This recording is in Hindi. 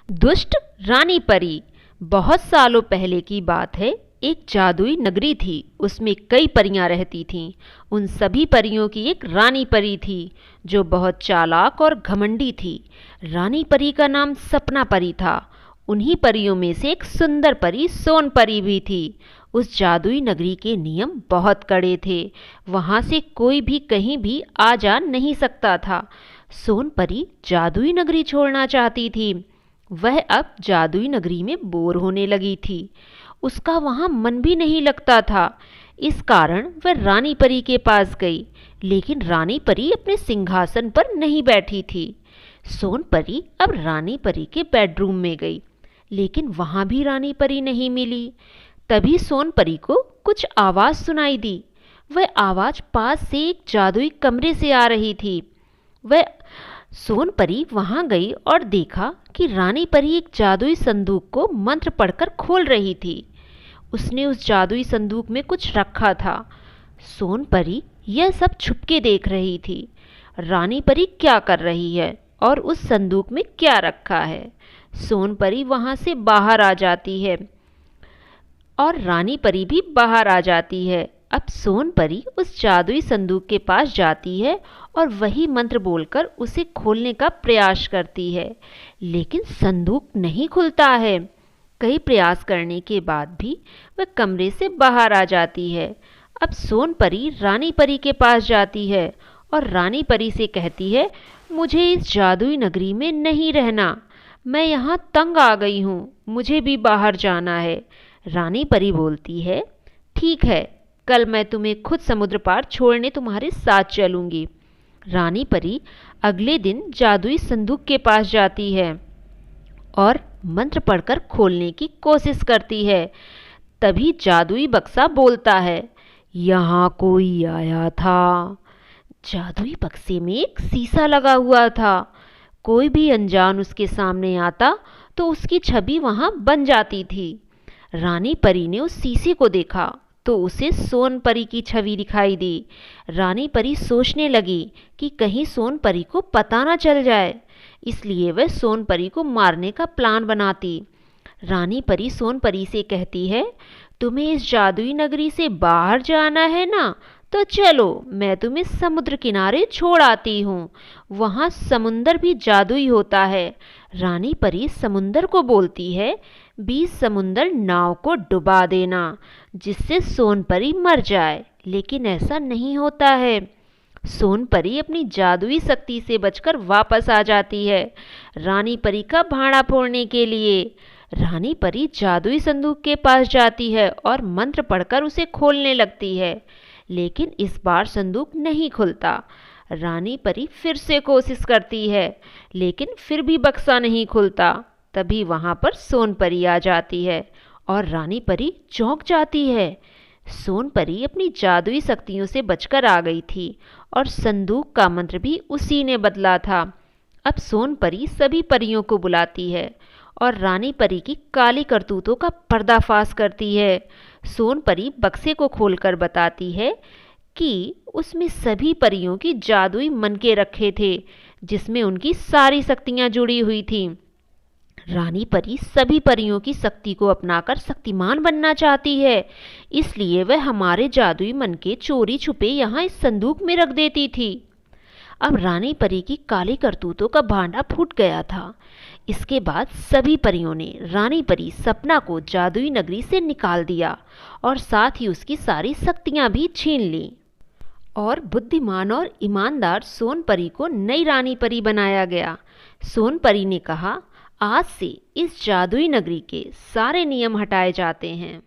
दुष्ट रानी परी। बहुत सालों पहले की बात है। एक जादुई नगरी थी, उसमें कई परियां रहती थीं। उन सभी परियों की एक रानी परी थी जो बहुत चालाक और घमंडी थी। रानी परी का नाम सपना परी था। उन्हीं परियों में से एक सुंदर परी सोन परी भी थी। उस जादुई नगरी के नियम बहुत कड़े थे। वहाँ से कोई भी कहीं भी आ जा नहीं सकता था। सोन परी जादुई नगरी छोड़ना चाहती थी। वह अब जादुई नगरी में बोर होने लगी थी। उसका वहाँ मन भी नहीं लगता था। इस कारण वह रानी परी के पास गई, लेकिन रानी परी अपने सिंहासन पर नहीं बैठी थी। सोन परी अब रानी परी के बेडरूम में गई, लेकिन वहाँ भी रानी परी नहीं मिली। तभी सोन परी को कुछ आवाज़ सुनाई दी। वह आवाज़ पास से एक जादुई कमरे से आ रही थी। वह सोन परी वहां गई और देखा कि रानी परी एक जादुई संदूक को मंत्र पढ़कर खोल रही थी। उसने उस जादुई संदूक में कुछ रखा था। सोन परी यह सब छुपके देख रही थी। रानी परी क्या कर रही है और उस संदूक में क्या रखा है। सोन परी वहां से बाहर आ जाती है और रानी परी भी बाहर आ जाती है। अब सोन परी उस जादुई संदूक के पास जाती है और वही मंत्र बोलकर उसे खोलने का प्रयास करती है, लेकिन संदूक नहीं खुलता है। कई प्रयास करने के बाद भी वह कमरे से बाहर आ जाती है। अब सोन परी रानी परी के पास जाती है और रानी परी से कहती है, मुझे इस जादुई नगरी में नहीं रहना। मैं यहाँ तंग आ गई हूँ, मुझे भी बाहर जाना है। रानी परी बोलती है, ठीक है, कल मैं तुम्हें खुद समुद्र पार छोड़ने तुम्हारे साथ चलूंगी। रानी परी अगले दिन जादुई संदूक के पास जाती है और मंत्र पढ़कर खोलने की कोशिश करती है। तभी जादुई बक्सा बोलता है, यहाँ कोई आया था। जादुई बक्से में एक शीशा लगा हुआ था। कोई भी अनजान उसके सामने आता तो उसकी छवि वहां बन जाती थी। रानी परी ने उस शीशे को देखा तो उसे सोन परी की छवि दिखाई दी। रानी परी सोचने लगी कि कहीं सोन परी को पता ना चल जाए, इसलिए वह सोन परी को मारने का प्लान बनाती। रानी परी सोन परी से कहती है, तुम्हें इस जादुई नगरी से बाहर जाना है ना, तो चलो मैं तुम्हें समुद्र किनारे छोड़ आती हूँ। वहाँ समुंदर भी जादुई होता है। रानी परी समुंदर को बोलती है, 20 समुंदर नाव को डुबा देना जिससे सोन परी मर जाए, लेकिन ऐसा नहीं होता है। सोन परी अपनी जादुई शक्ति से बचकर वापस आ जाती है रानी परी का भाड़ा फोड़ने के लिए। रानी परी जादुई संदूक के पास जाती है और मंत्र पढ़कर उसे खोलने लगती है, लेकिन इस बार संदूक नहीं खुलता। रानी परी फिर से कोशिश करती है, लेकिन फिर भी बक्सा नहीं खुलता। तभी वहां पर सोन परी आ जाती है और रानी परी चौंक जाती है। सोन परी अपनी जादुई शक्तियों से बचकर आ गई थी और संदूक का मंत्र भी उसी ने बदला था। अब सोन परी सभी परियों को बुलाती है और रानी परी की काली करतूतों का पर्दाफाश करती है। सोन परी बक्से को खोलकर बताती है कि उसमें सभी परियों की जादुई मनके रखे थे, जिसमें उनकी सारी शक्तियां जुड़ी हुई थीं। रानी परी सभी परियों की शक्ति को अपनाकर शक्तिमान बनना चाहती है, इसलिए वह हमारे जादुई मनके चोरी छुपे यहाँ इस संदूक में रख देती थी। अब रानी परी की काली करतूतों का भांडा फूट गया था। इसके बाद सभी परियों ने रानी परी सपना को जादुई नगरी से निकाल दिया और साथ ही उसकी सारी शक्तियां भी छीन ली। और बुद्धिमान और ईमानदार सोन परी को नई रानी परी बनाया गया। सोन परी ने कहा, आज से इस जादुई नगरी के सारे नियम हटाए जाते हैं।